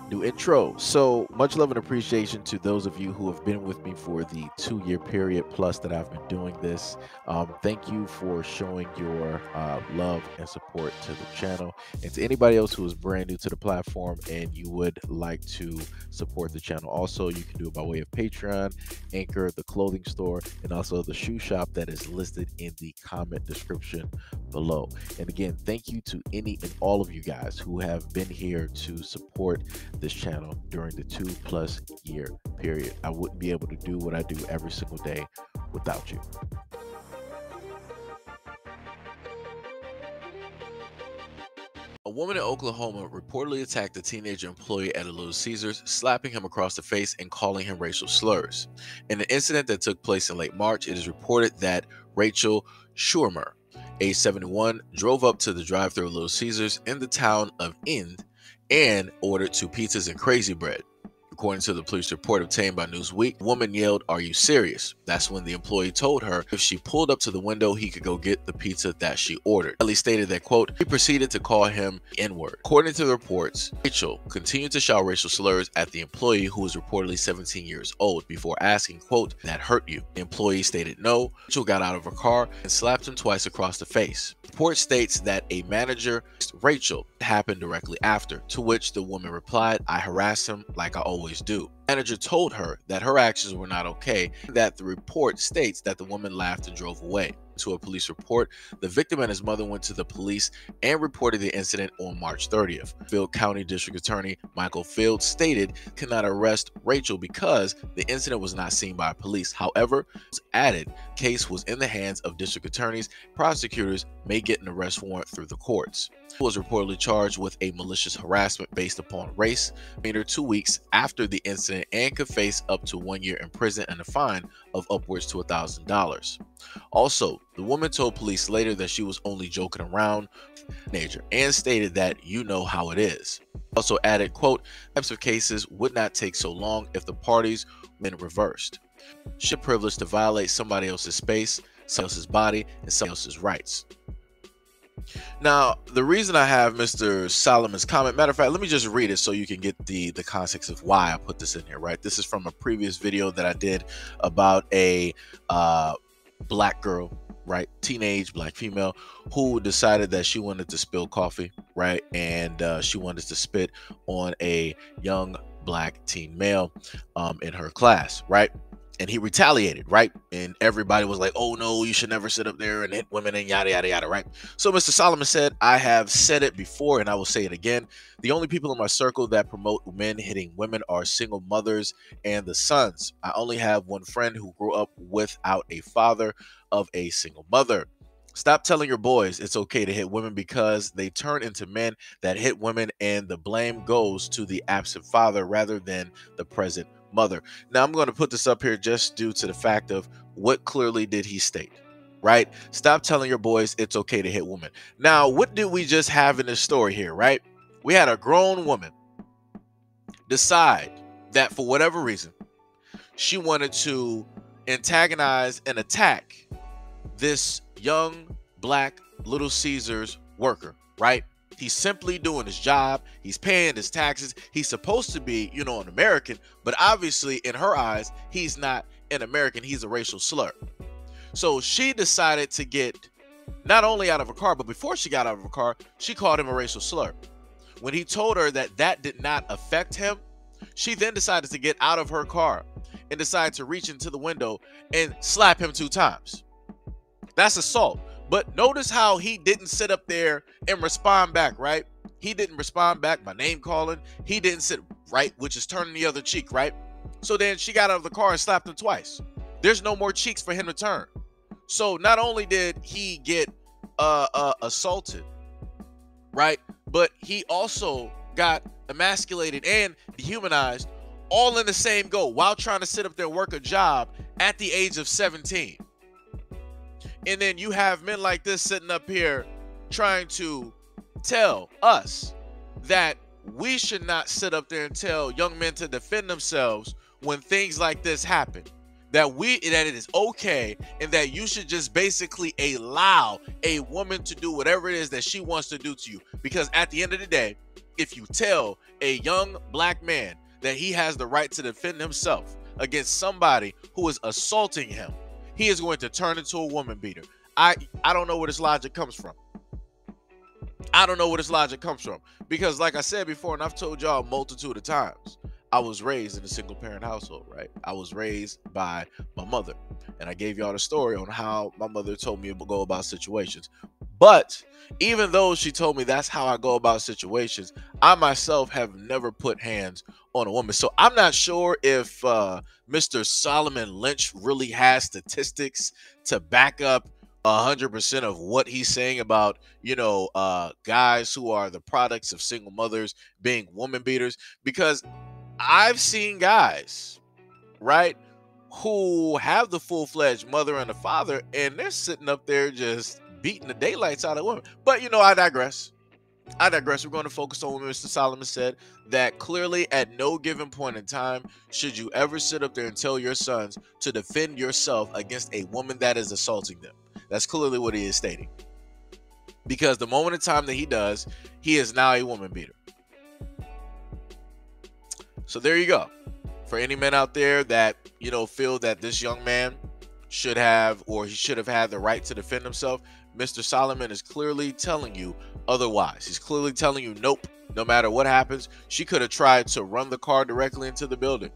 New intro. So much love and appreciation to those of you who have been with me for the 2 year period plus that I've been doing this. Thank you for showing your love and support to the channel. And to anybody else who is brand new to the platform and you would like to support the channel, also you can do it by way of Patreon, Anchor, the clothing store, and also the shoe shop that is listed in the comment description below. And again, thank you to any and all of you guys who have been here to support this channel during the 2+ year period. I wouldn't be able to do what I do every single day without you. A woman in Oklahoma reportedly attacked a teenager employee at a Little Caesars, slapping him across the face and calling him racial slurs. In an incident that took place in late March, it is reported that Rachel Schurmer, age 71, drove up to the drive-thru of Little Caesars in the town of Ind and ordered 2 pizzas and crazy bread. According to the police report obtained by Newsweek, the woman yelled, "Are you serious?" That's when the employee told her if she pulled up to the window, he could go get the pizza that she ordered. Ellie stated that, quote, he proceeded to call him N-word. According to the reports, Rachel continued to shout racial slurs at the employee, who was reportedly 17 years old, before asking, quote, "That hurt you?" The employee stated no. Rachel got out of her car and slapped him twice across the face. The report states that a manager asked Rachel what happened directly after, to which the woman replied, "I harassed him like I always do." The manager told her that her actions were not okay, and that the report states that the woman laughed and drove away. To a police report, the victim and his mother went to the police and reported the incident on March 30th. Field County District Attorney Michael Field stated he could not arrest Rachel because the incident was not seen by police. However, it was added, the case was in the hands of district attorneys. Prosecutors may get an arrest warrant through the courts. He was reportedly charged with a malicious harassment based upon race, 2 weeks after the incident, and could face up to 1 year in prison and a fine of upwards to $1,000. Also, the woman told police later that she was only joking around with the teenager and stated that "you know how it is." Also added, quote, "Types of cases would not take so long if the parties were reversed. She had privilege to violate somebody else's space, somebody else's body, and somebody else's rights." Now, the reason I have Mr. Solomon's comment, matter of fact, let me just read it so you can get the context of why I put this in here, right? This is from a previous video that I did about a black girl, right? Teenage black female who decided that she wanted to spill coffee, right? And she wanted to spit on a young black teen male in her class, right? And he retaliated, right? And everybody was like, "Oh no, you should never sit up there and hit women," and yada yada yada, right? So Mr. Solomon said, "I have said it before and I will say it again. The only people in my circle that promote men hitting women are single mothers and the sons. I only have one friend who grew up without a father of a single mother. Stop telling your boys it's okay to hit women because they turn into men that hit women, and the blame goes to the absent father rather than the present mother." Now, I'm going to put this up here just due to the fact of what clearly did he state, right? Stop telling your boys it's okay to hit women. Now, what did we just have in this story here, right? We had a grown woman decide that for whatever reason, she wanted to antagonize and attack this young black Little Caesars worker, right? He's simply doing his job. He's paying his taxes. He's supposed to be, you know, an American, but obviously in her eyes, he's not an American. He's a racial slur. So she decided to get not only out of her car, but before she got out of her car, she called him a racial slur. When he told her that that did not affect him, she then decided to get out of her car and decided to reach into the window and slap him 2 times. That's assault. But notice how he didn't sit up there and respond back, right? He didn't respond back by name calling. He didn't sit right, which is turning the other cheek, right? So then she got out of the car and slapped him twice. There's no more cheeks for him to turn. So not only did he get assaulted, right? But he also got emasculated and dehumanized all in the same go while trying to sit up there and work a job at the age of 17. And then you have men like this sitting up here trying to tell us that we should not sit up there and tell young men to defend themselves when things like this happen. That it is okay, and that you should just basically allow a woman to do whatever it is that she wants to do to you. Because at the end of the day, if you tell a young black man that he has the right to defend himself against somebody who is assaulting him, he is going to turn into a woman beater. I don't know where this logic comes from. I don't know where this logic comes from. Because like I said before, and I've told y'all a multitude of times, I was raised in a single parent household, right? I was raised by my mother. And I gave y'all the story on how my mother told me to go about situations. But even though she told me that's how I go about situations, I myself have never put hands on a woman. So I'm not sure if Mr. Solomon Lynch really has statistics to back up 100% of what he's saying about, guys who are the products of single mothers being woman beaters, because I've seen guys, right, who have the full-fledged mother and a father, and they're sitting up there just beating the daylights out of women. But, I digress. We're going to focus on what Mr. Solomon said, that clearly at no given point in time should you ever sit up there and tell your sons to defend yourself against a woman that is assaulting them. That's clearly what he is stating. Because the moment in time that he does, he is now a woman beater. So there you go. For any men out there that, feel that this young man should have, or he should have had the right to defend himself, Mr. Solomon is clearly telling you otherwise. He's clearly telling you, nope, no matter what happens. She could have tried to run the car directly into the building.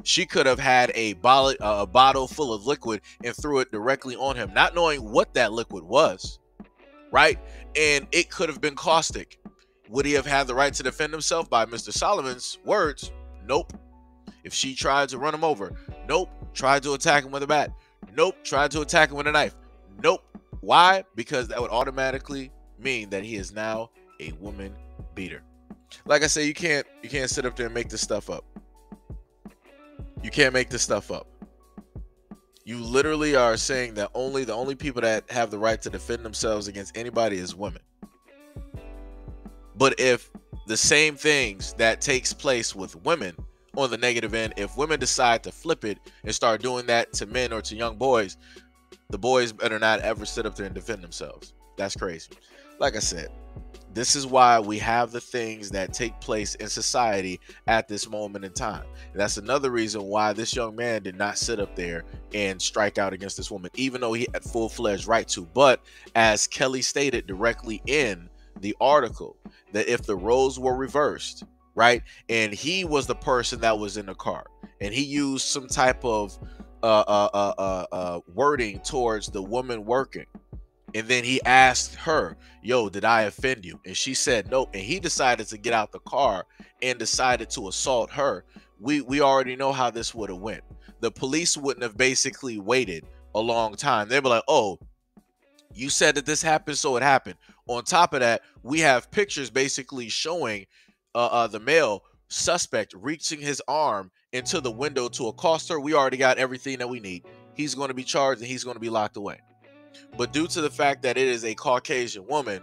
She could have had a bottle full of liquid and threw it directly on him, not knowing what that liquid was, right? And it could have been caustic. Would he have had the right to defend himself? By Mr. Solomon's words, nope. If she tried to run him over, nope. Tried to attack him with a bat, nope. Tried to attack him with a knife, nope. Why? Because that would automatically mean that he is now a woman beater. Like I say, you can't sit up there and make this stuff up. You can't make this stuff up. You literally are saying that the only people that have the right to defend themselves against anybody is women. But if the same things that takes place with women on the negative end, if women decide to flip it and start doing that to men or to young boys, the boys better not ever sit up there and defend themselves. That's crazy. Like I said, this is why we have the things that take place in society at this moment in time. And that's another reason why this young man did not sit up there and strike out against this woman, even though he had full-fledged right to. But as Kelly stated directly in the article, that if the roles were reversed, right, and he was the person that was in the car, and he used some type of wording towards the woman working, and then he asked her, yo, did I offend you? And she said nope, and he decided to get out the car and decided to assault her. We already know how this would have went. The police wouldn't have basically waited a long time. They'd be like, oh, you said that this happened, so it happened. On top of that, we have pictures basically showing the male suspect reaching his arm into the window to accost her. We already got everything that we need. He's going to be charged and he's going to be locked away. But due to the fact that it is a Caucasian woman,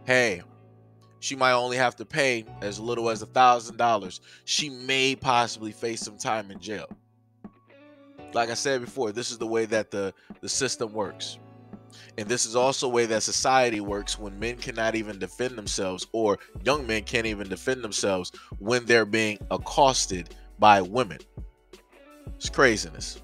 hey, she might only have to pay as little as $1,000. She may possibly face some time in jail. Like I said before, this is the way that the system works. And this is also the way that society works when men cannot even defend themselves, or young men can't even defend themselves when they're being accosted by women. It's craziness.